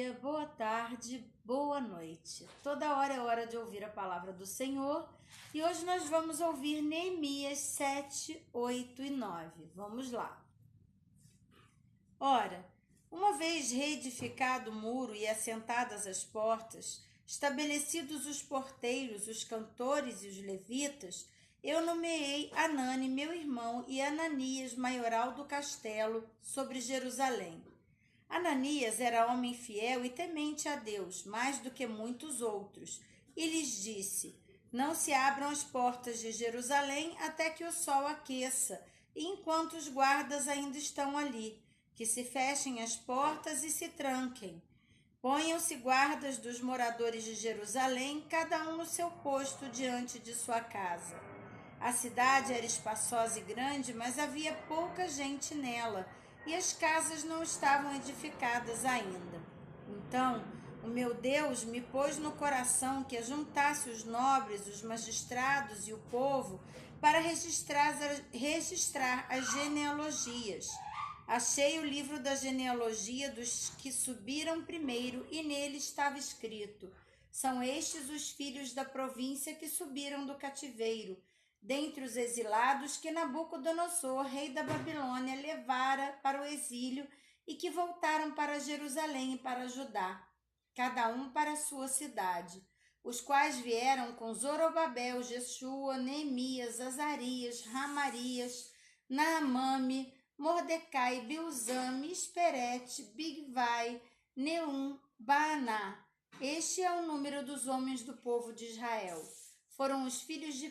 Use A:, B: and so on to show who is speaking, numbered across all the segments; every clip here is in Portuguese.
A: dia, boa tarde, boa noite. Toda hora é hora de ouvir a palavra do Senhor e hoje nós vamos ouvir Neemias 7, 8 e 9. Vamos lá. Ora, uma vez reedificado o muro e assentadas as portas, estabelecidos os porteiros, os cantores e os levitas, eu nomeei Anani, meu irmão, e Ananias, maioral do castelo, sobre Jerusalém. Ananias era homem fiel e temente a Deus, mais do que muitos outros, e lhes disse: não se abram as portas de Jerusalém até que o sol aqueça, e enquanto os guardas ainda estão ali, que se fechem as portas e se tranquem. Ponham-se guardas dos moradores de Jerusalém, cada um no seu posto diante de sua casa. A cidade era espaçosa e grande, mas havia pouca gente nela, e as casas não estavam edificadas ainda. Então, o meu Deus me pôs no coração que ajuntasse os nobres, os magistrados e o povo para registrar as genealogias. Achei o livro da genealogia dos que subiram primeiro e nele estava escrito: são estes os filhos da província que subiram do cativeiro, dentre os exilados que Nabucodonosor, rei da Babilônia, levara para o exílio e que voltaram para Jerusalém e para Judá, cada um para a sua cidade, os quais vieram com Zorobabel, Jeshua, Neemias, Azarias, Ramarias, Naamame, Mordecai, Bilzam, Esperete, Bigvai, Neum, Baaná. Este é o número dos homens do povo de Israel. Foram os filhos de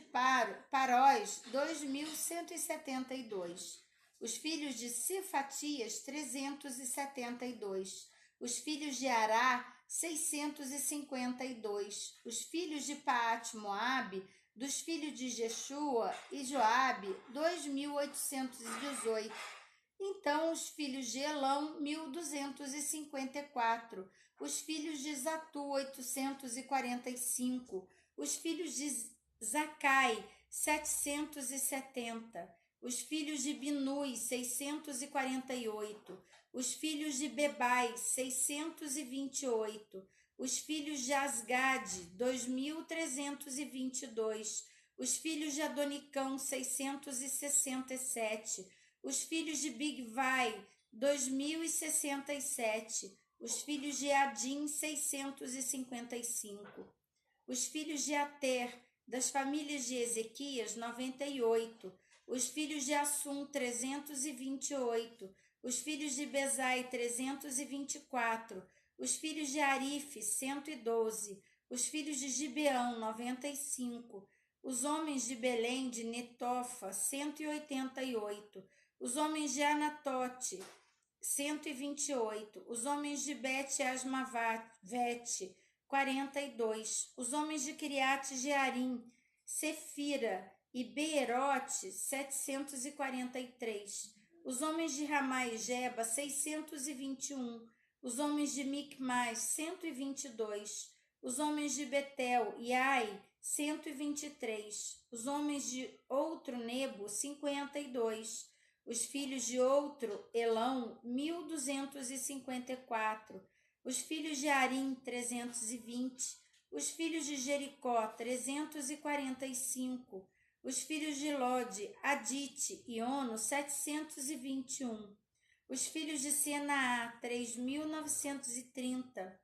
A: Parós, 2.172. Os filhos de Sefatias, 372. Os filhos de Ará, 652. Os filhos de Paate-Moabe, dos filhos de Jeshua e Joabe, 2.818. Então os filhos de Elão, 1.254. Os filhos de Zatu, 845. Os filhos de Zacai, 770. Os filhos de Binui, 648. Os filhos de Bebai, 628. Os filhos de Asgade, 2.322. Os filhos de Adonicão, 667. Os filhos de Bigvai, 2.067. Os filhos de Adim, 655. Os filhos de Ater, das famílias de Ezequias, 98. Os filhos de Assum, 328. Os filhos de Bezai, 324. Os filhos de Arife, 112. Os filhos de Gibeão, 95. Os homens de Belém de Netofa, 188. Os homens de Anatote, 128. Os homens de Bet-Asmavete, 42. Os homens de Kiriat-Jearim, Sefira e Beerote, 743. Os homens de Ramá e Geba, 621. Os homens de Micmas, 122. Os homens de Betel e Ai, 123. Os homens de outro Nebo, 52. Os filhos de outro Elão, 1.254. Os filhos de Arim, 320. Os filhos de Jericó, 345. Os filhos de Lode, Adite e Ono, 721. Os filhos de Senaá, 3.930.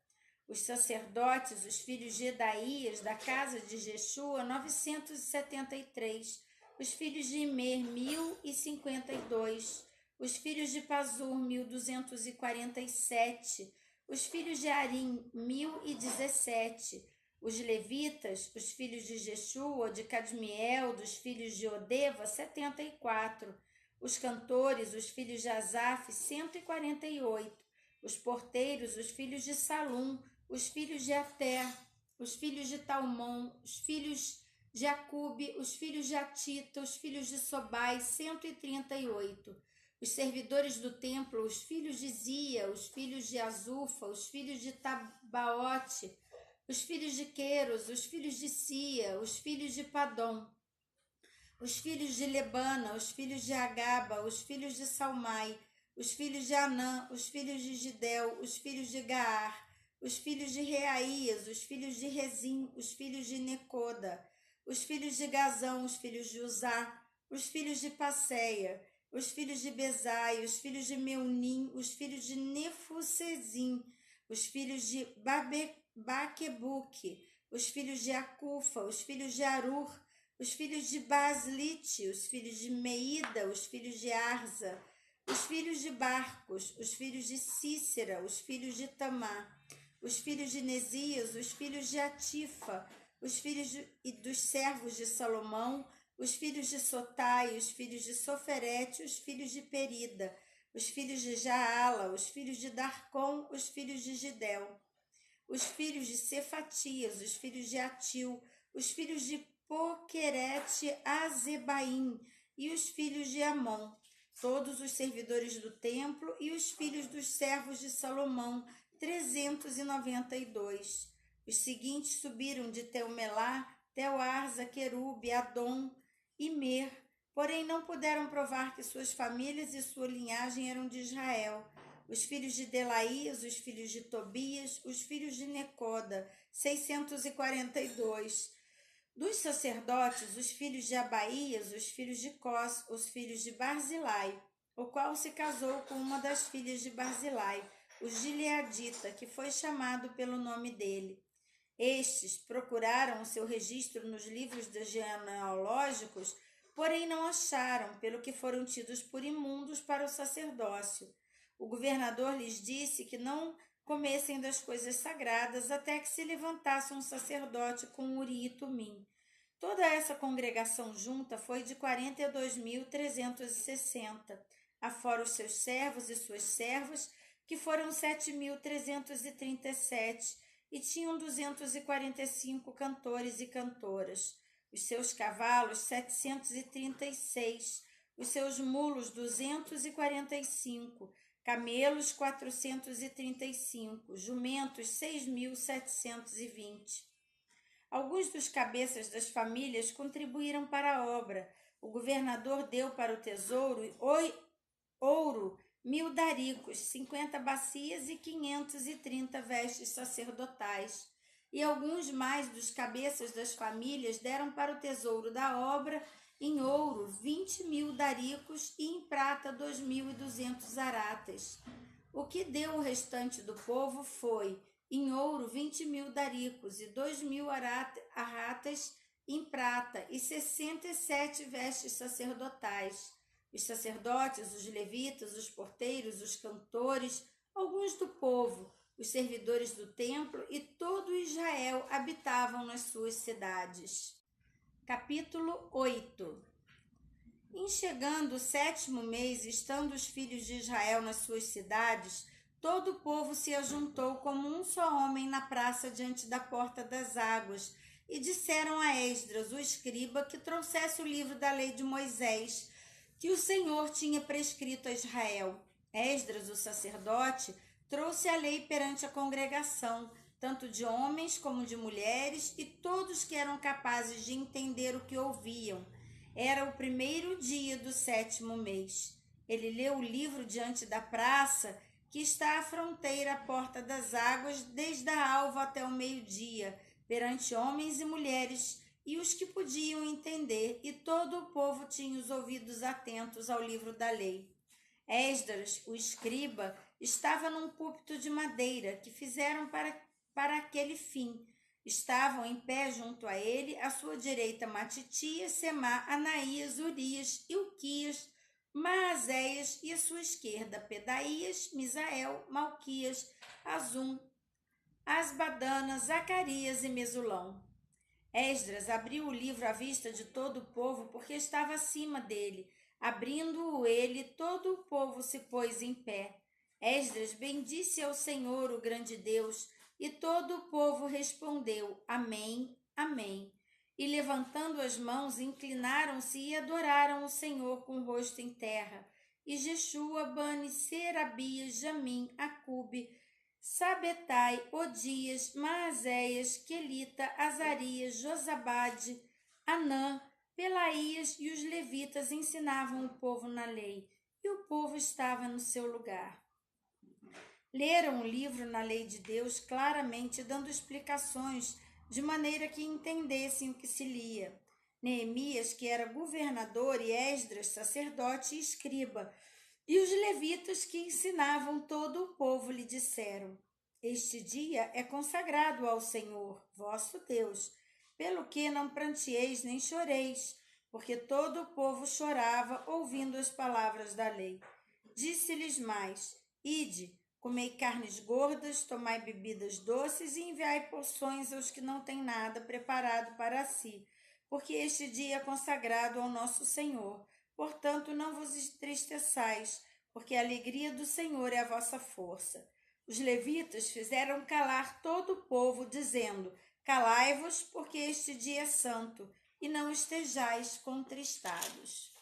A: Os sacerdotes, os filhos de Edaías, da casa de Jeshua, 973. Os filhos de Imer, 1.052. Os filhos de Pazur, 1.247. Os filhos de Arim, 1.017. Os levitas, os filhos de Jeshua, de Cadmiel, dos filhos de Odeva, 74. Os cantores, os filhos de Asaf, 148. Os porteiros, os filhos de Salum, os filhos de Ater, os filhos de Talmon, os filhos de Acube, os filhos de Atita, os filhos de Sobai, 138. Os servidores do templo, os filhos de Zia, os filhos de Azufa, os filhos de Tabaote, os filhos de Queros, os filhos de Sia, os filhos de Padom, os filhos de Lebana, os filhos de Agaba, os filhos de Salmai, os filhos de Anã, os filhos de Gidel, os filhos de Gaar, os filhos de Reaías, os filhos de Rezim, os filhos de Necoda, os filhos de Gazão, os filhos de Uzá, os filhos de Passeia, os filhos de Bezai, os filhos de Meunim, os filhos de Nefusesim, os filhos de Baquebuque, os filhos de Acufa, os filhos de Arur, os filhos de Baslite, os filhos de Meida, os filhos de Arza, os filhos de Barcos, os filhos de Cícera, os filhos de Tamá, os filhos de Nesias, os filhos de Atifa, os filhos dos servos de Salomão, os filhos de Sotai, os filhos de Soferete, os filhos de Perida, os filhos de Jaala, os filhos de Darcom, os filhos de Gidel, os filhos de Cefatias, os filhos de Atil, os filhos de Poquerete Azebaim e os filhos de Amon, todos os servidores do templo e os filhos dos servos de Salomão, 392. Os seguintes subiram de Teumelá, Teuarza, Querube, Adom e Mer, porém não puderam provar que suas famílias e sua linhagem eram de Israel. Os filhos de Delaías, os filhos de Tobias, os filhos de Necoda, 642. Dos sacerdotes, os filhos de Abaías, os filhos de Cós, os filhos de Barzilai, o qual se casou com uma das filhas de Barzilai, o Gileadita, que foi chamado pelo nome dele. Estes procuraram o seu registro nos livros genealógicos, porém não acharam, pelo que foram tidos por imundos para o sacerdócio. O governador lhes disse que não comessem das coisas sagradas até que se levantasse um sacerdote com Uri e Tumim. Toda essa congregação junta foi de 42.360, afora os seus servos e suas servas, que foram 7.337, e tinham 245 cantores e cantoras. Os seus cavalos, 736, os seus mulos, 245, camelos, 435, jumentos, 6.720. Alguns dos cabeças das famílias contribuíram para a obra. O governador deu para o tesouro ouro, 1.000 daricos, 50 bacias e 530 vestes sacerdotais. E alguns mais dos cabeças das famílias deram para o tesouro da obra em ouro 20.000 daricos e em prata 2.200 aratas. O que deu o restante do povo foi, em ouro, 20.000 daricos e 2.000 aratas em prata e 67 vestes sacerdotais. Os sacerdotes, os levitas, os porteiros, os cantores, alguns do povo, os servidores do templo e todo Israel habitavam nas suas cidades. Capítulo 8. Em chegando o 7º mês, estando os filhos de Israel nas suas cidades, todo o povo se ajuntou como um só homem na praça diante da porta das águas, e disseram a Esdras, o escriba, que trouxesse o livro da lei de Moisés, que o Senhor tinha prescrito a Israel. Esdras, o sacerdote, trouxe a lei perante a congregação, tanto de homens como de mulheres, e todos que eram capazes de entender o que ouviam. Era o 1º dia do 7º mês. Ele leu o livro diante da praça, que está à fronteira à porta das águas, desde a alva até o meio-dia, perante homens e mulheres, e os que podiam entender, e todo o povo tinha os ouvidos atentos ao livro da lei. Esdras, o escriba, estava num púlpito de madeira, que fizeram para aquele fim. Estavam em pé junto a ele, à sua direita Matitias, Semá, Anaías, Urias, Ilquias, Maazéias, e à sua esquerda Pedaías, Misael, Malquias, Azum, Asbadana, Zacarias e Mesulão. Esdras abriu o livro à vista de todo o povo, porque estava acima dele. Abrindo-o ele, todo o povo se pôs em pé. Esdras bendisse ao Senhor, o grande Deus, e todo o povo respondeu, Amém, Amém. E levantando as mãos, inclinaram-se e adoraram o Senhor com o rosto em terra. E Jeshua, Bani, Serabias, Jamim, Acube, Sabetai, Odias, Maazéias, Quelita, Azarias, Josabade, Anã, Pelaías e os levitas ensinavam o povo na lei, e o povo estava no seu lugar. leram o livro na lei de Deus claramente, dando explicações de maneira que entendessem o que se lia. Neemias, que era governador, e Esdras, sacerdote e escriba, e os levitas que ensinavam todo o povo lhe disseram: Este dia é consagrado ao Senhor, vosso Deus, pelo que não pranteeis nem choreis, porque todo o povo chorava ouvindo as palavras da lei. Disse-lhes mais: Ide, comei carnes gordas, tomai bebidas doces e enviai porções aos que não têm nada preparado para si, porque este dia é consagrado ao nosso Senhor. Portanto, não vos entristeçais, porque a alegria do Senhor é a vossa força. Os levitas fizeram calar todo o povo, dizendo: Calai-vos, porque este dia é santo, e não estejais contristados.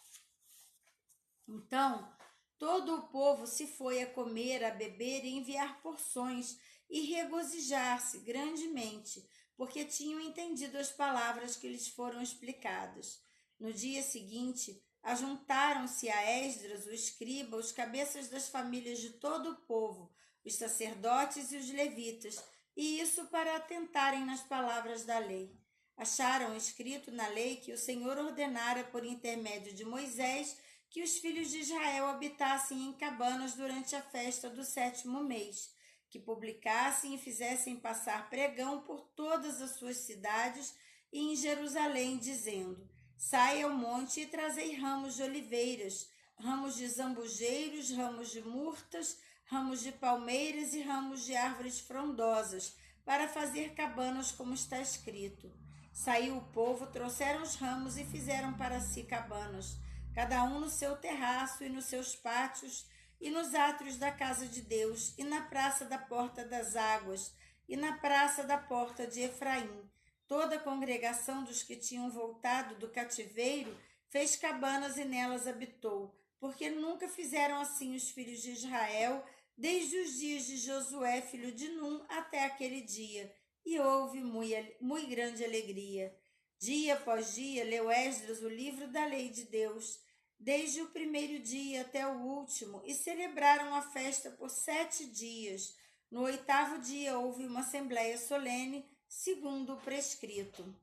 A: Então, todo o povo se foi a comer, a beber e enviar porções e regozijar-se grandemente, porque tinham entendido as palavras que lhes foram explicadas. No dia seguinte, ajuntaram-se a Esdras, o escriba, os cabeças das famílias de todo o povo, os sacerdotes e os levitas, e isso para atentarem nas palavras da lei. Acharam escrito na lei que o Senhor ordenara por intermédio de Moisés que os filhos de Israel habitassem em cabanas durante a festa do 7º mês, que publicassem e fizessem passar pregão por todas as suas cidades e em Jerusalém, dizendo: Saia ao monte e trazei ramos de oliveiras, ramos de zambujeiros, ramos de murtas, ramos de palmeiras e ramos de árvores frondosas, para fazer cabanas como está escrito. Saiu o povo, trouxeram os ramos e fizeram para si cabanas, cada um no seu terraço e nos seus pátios e nos átrios da casa de Deus, e na praça da porta das águas, e na praça da porta de Efraim. Toda a congregação dos que tinham voltado do cativeiro fez cabanas e nelas habitou, porque nunca fizeram assim os filhos de Israel, desde os dias de Josué, filho de Num, até aquele dia, e houve muito grande alegria. Dia após dia, leu Esdras o livro da lei de Deus, desde o primeiro dia até o último, e celebraram a festa por 7 dias. No 8º dia houve uma assembleia solene, segundo o prescrito.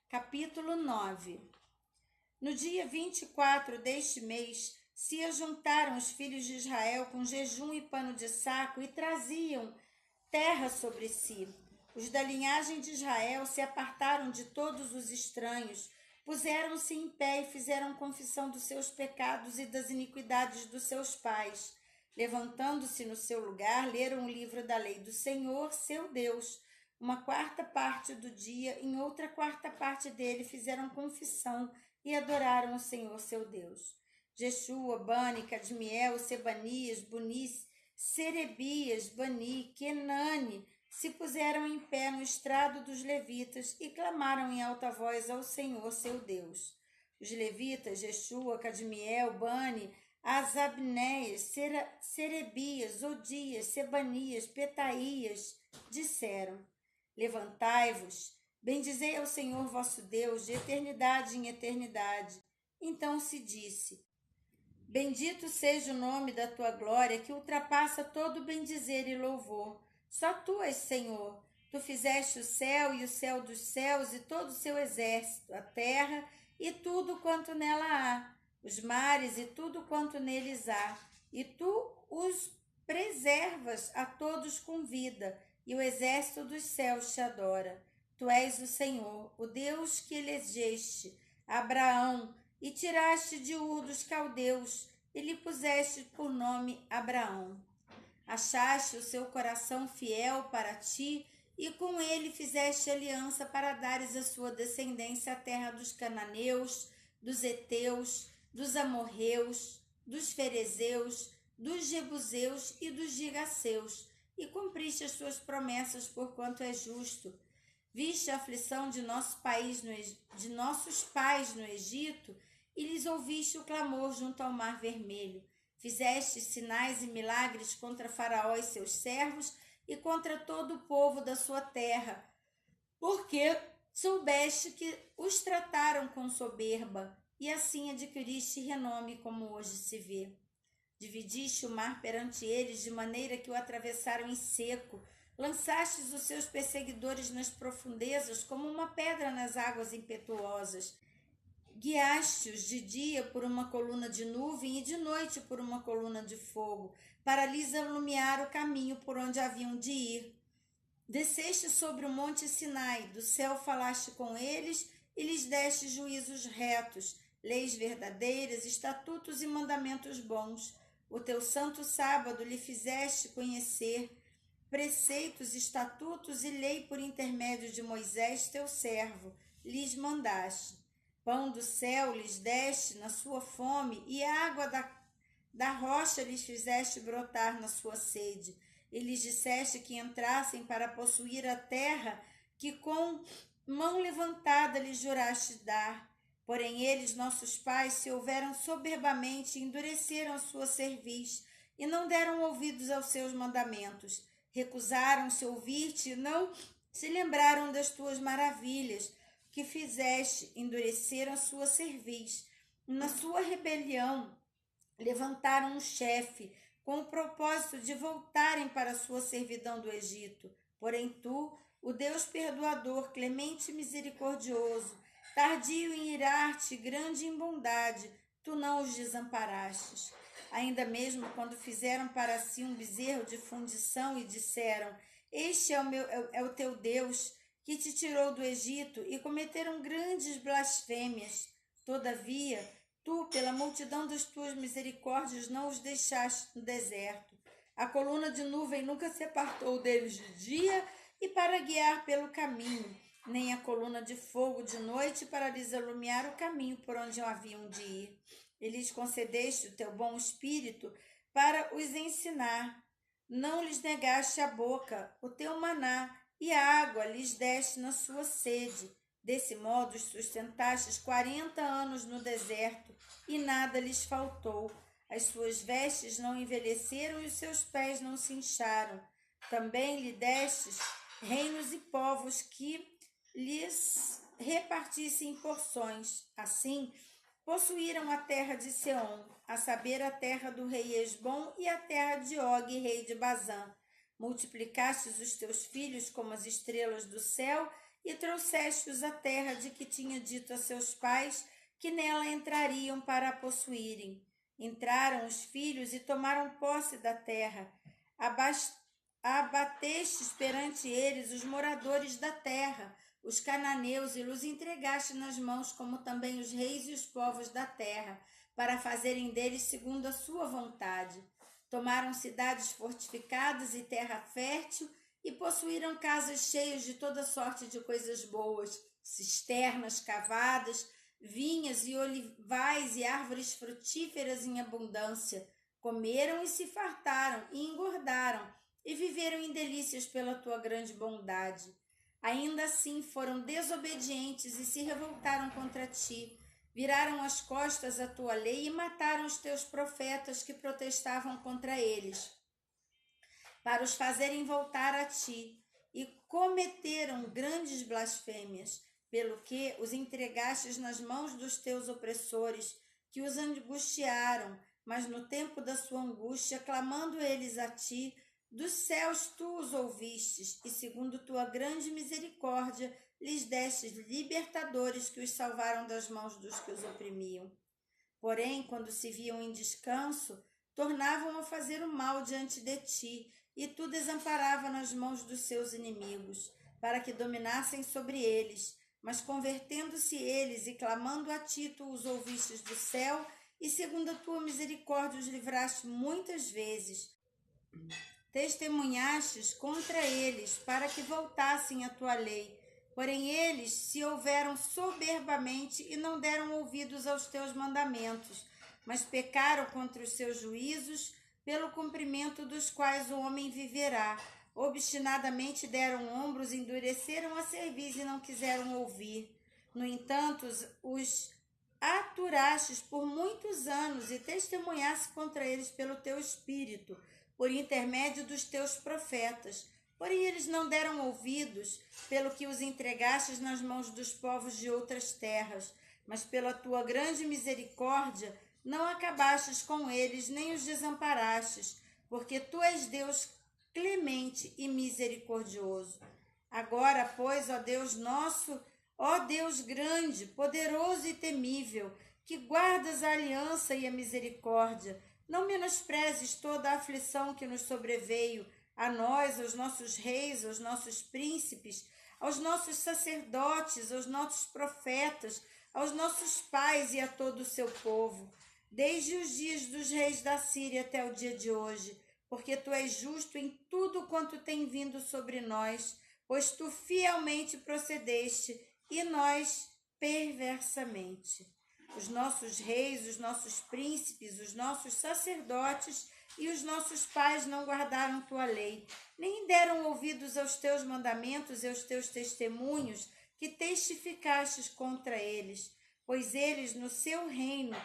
A: Capítulo 9. No dia 24 deste mês, se ajuntaram os filhos de Israel com jejum e pano de saco e traziam terra sobre si. Os da linhagem de Israel se apartaram de todos os estranhos, puseram-se em pé e fizeram confissão dos seus pecados e das iniquidades dos seus pais. Levantando-se no seu lugar, leram o livro da lei do Senhor, seu Deus. Uma quarta parte do dia, em outra quarta parte dele, fizeram confissão e adoraram o Senhor, seu Deus. Jeshua, Bani, Cadmiel, Sebanias, Bunis, Serebias, Bani, Kenani, se puseram em pé no estrado dos levitas e clamaram em alta voz ao Senhor, seu Deus. Os levitas, Jeshua, Cadmiel, Bani, Asabneias, Serebias, Odias, Sebanias, Petaías, disseram: Levantai-vos, bendizei ao Senhor vosso Deus, de eternidade em eternidade. Então se disse: Bendito seja o nome da tua glória, que ultrapassa todo bendizer e louvor. Só tu és Senhor. Tu fizeste o céu e o céu dos céus e todo o seu exército, a terra e tudo quanto nela há, os mares e tudo quanto neles há. E tu os preservas a todos com vida, e o exército dos céus te adora. Tu és o Senhor, o Deus que elegeste Abraão e tiraste de Ur dos caldeus e lhe puseste por nome Abraão. Achaste o seu coração fiel para ti e com ele fizeste aliança para dares à sua descendência a terra dos cananeus, dos heteus, dos amorreus, dos ferezeus, dos jebuseus e dos gigaseus, e cumpriste as suas promessas porquanto é justo. Viste a aflição de nossos pais no Egito e lhes ouviste o clamor junto ao mar vermelho. Fizeste sinais e milagres contra Faraó e seus servos e contra todo o povo da sua terra, porque soubeste que os trataram com soberba, e assim adquiriste renome como hoje se vê. Dividiste o mar perante eles, de maneira que o atravessaram em seco. Lançastes os seus perseguidores nas profundezas, como uma pedra nas águas impetuosas. Guiaste-os de dia por uma coluna de nuvem e de noite por uma coluna de fogo, para lhes alumiar o caminho por onde haviam de ir. Desceste sobre o monte Sinai, do céu falaste com eles e lhes deste juízos retos, leis verdadeiras, estatutos e mandamentos bons. O teu santo sábado lhe fizeste conhecer, preceitos, estatutos e lei por intermédio de Moisés, teu servo, lhes mandaste. Pão do céu lhes deste na sua fome, e a água da rocha lhes fizeste brotar na sua sede. E lhes disseste que entrassem para possuir a terra que com mão levantada lhes juraste dar. Porém eles, nossos pais, se houveram soberbamente e endureceram a sua cerviz, e não deram ouvidos aos seus mandamentos. Recusaram-se ouvir-te e não se lembraram das tuas maravilhas que fizeste, endureceram a sua cerviz. Na sua rebelião, levantaram um chefe, com o propósito de voltarem para a sua servidão do Egito. Porém tu, o Deus perdoador, clemente e misericordioso, tardio em irar-te, grande em bondade, tu não os desamparastes. Ainda mesmo quando fizeram para si um bezerro de fundição e disseram: Este é o teu Deus, que te tirou do Egito, e cometeram grandes blasfêmias. Todavia, tu, pela multidão das tuas misericórdias, não os deixaste no deserto. A coluna de nuvem nunca se apartou deles de dia e para guiar pelo caminho, nem a coluna de fogo de noite para lhes alumiar o caminho por onde haviam de ir. E lhes concedeste o teu bom espírito para os ensinar. Não lhes negaste a boca, o teu maná, e a água lhes deste na sua sede. Desse modo os sustentastes 40 anos no deserto, e nada lhes faltou. As suas vestes não envelheceram e os seus pés não se incharam. Também lhe destes reinos e povos que lhes repartissem porções. Assim, possuíram a terra de Seom, a saber, a terra do rei Esbom e a terra de Og, rei de Bazã. Multiplicastes os teus filhos como as estrelas do céu e trouxeste-os à terra de que tinha dito a seus pais que nela entrariam para a possuírem. Entraram os filhos e tomaram posse da terra. Abatestes perante eles os moradores da terra, os cananeus, e os entregaste nas mãos, como também os reis e os povos da terra, para fazerem deles segundo a sua vontade. Tomaram cidades fortificadas e terra fértil, e possuíram casas cheias de toda sorte de coisas boas, cisternas cavadas, vinhas e olivais e árvores frutíferas em abundância. Comeram e se fartaram e engordaram, e viveram em delícias pela tua grande bondade. Ainda assim foram desobedientes e se revoltaram contra ti. Viraram as costas à tua lei e mataram os teus profetas que protestavam contra eles, para os fazerem voltar a ti, e cometeram grandes blasfêmias, pelo que os entregastes nas mãos dos teus opressores, que os angustiaram, mas no tempo da sua angústia, clamando eles a ti, dos céus tu os ouvistes, e segundo tua grande misericórdia, lhes destes libertadores que os salvaram das mãos dos que os oprimiam. Porém, quando se viam em descanso, tornavam a fazer o mal diante de ti, e tu desamparava nas mãos dos seus inimigos, para que dominassem sobre eles. Mas convertendo-se eles e clamando a ti, tu os ouvistes do céu, e segundo a tua misericórdia os livraste muitas vezes. Testemunhastes contra eles, para que voltassem à tua lei. Porém eles se houveram soberbamente e não deram ouvidos aos teus mandamentos, mas pecaram contra os seus juízos, pelo cumprimento dos quais o homem viverá. Obstinadamente deram ombros, endureceram a cerviz e não quiseram ouvir. No entanto, os aturastes por muitos anos e testemunhaste contra eles pelo teu espírito, por intermédio dos teus profetas. Porém eles não deram ouvidos, pelo que os entregastes nas mãos dos povos de outras terras. Mas pela tua grande misericórdia não acabastes com eles, nem os desamparastes, porque tu és Deus clemente e misericordioso. Agora, pois, ó Deus nosso, ó Deus grande, poderoso e temível, que guardas a aliança e a misericórdia, não menosprezes toda a aflição que nos sobreveio, a nós, aos nossos reis, aos nossos príncipes, aos nossos sacerdotes, aos nossos profetas, aos nossos pais e a todo o seu povo, desde os dias dos reis da Síria até o dia de hoje, porque tu és justo em tudo quanto tem vindo sobre nós, pois tu fielmente procedeste e nós perversamente. Os nossos reis, os nossos príncipes, os nossos sacerdotes e os nossos pais não guardaram tua lei, nem deram ouvidos aos teus mandamentos e aos teus testemunhos que testificastes contra eles, pois eles no seu reino,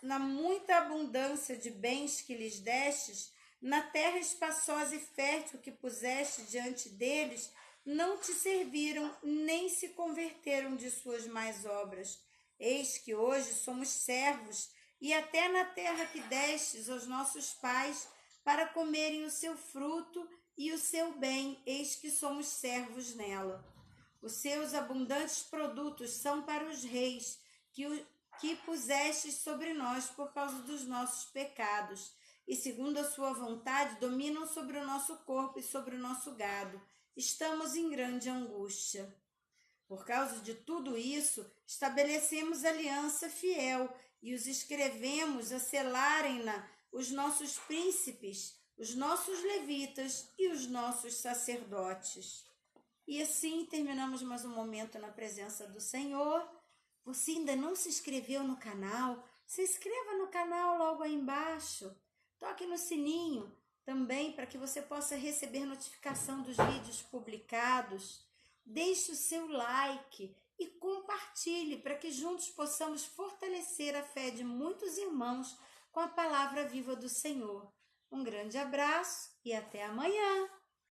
A: na muita abundância de bens que lhes destes, na terra espaçosa e fértil que puseste diante deles, não te serviram, nem se converteram de suas más obras. Eis que hoje somos servos, e até na terra que destes aos nossos pais, para comerem o seu fruto e o seu bem, eis que somos servos nela. Os seus abundantes produtos são para os reis, que pusestes sobre nós por causa dos nossos pecados, e segundo a sua vontade dominam sobre o nosso corpo e sobre o nosso gado. Estamos em grande angústia. Por causa de tudo isso, estabelecemos aliança fiel e os escrevemos a selarem-na os nossos príncipes, os nossos levitas e os nossos sacerdotes. E assim terminamos mais um momento na presença do Senhor. Você ainda não se inscreveu no canal? Se inscreva no canal logo aí embaixo. Toque no sininho também para que você possa receber notificação dos vídeos publicados. Deixe o seu like e compartilhe para que juntos possamos fortalecer a fé de muitos irmãos com a palavra viva do Senhor. Um grande abraço e até amanhã!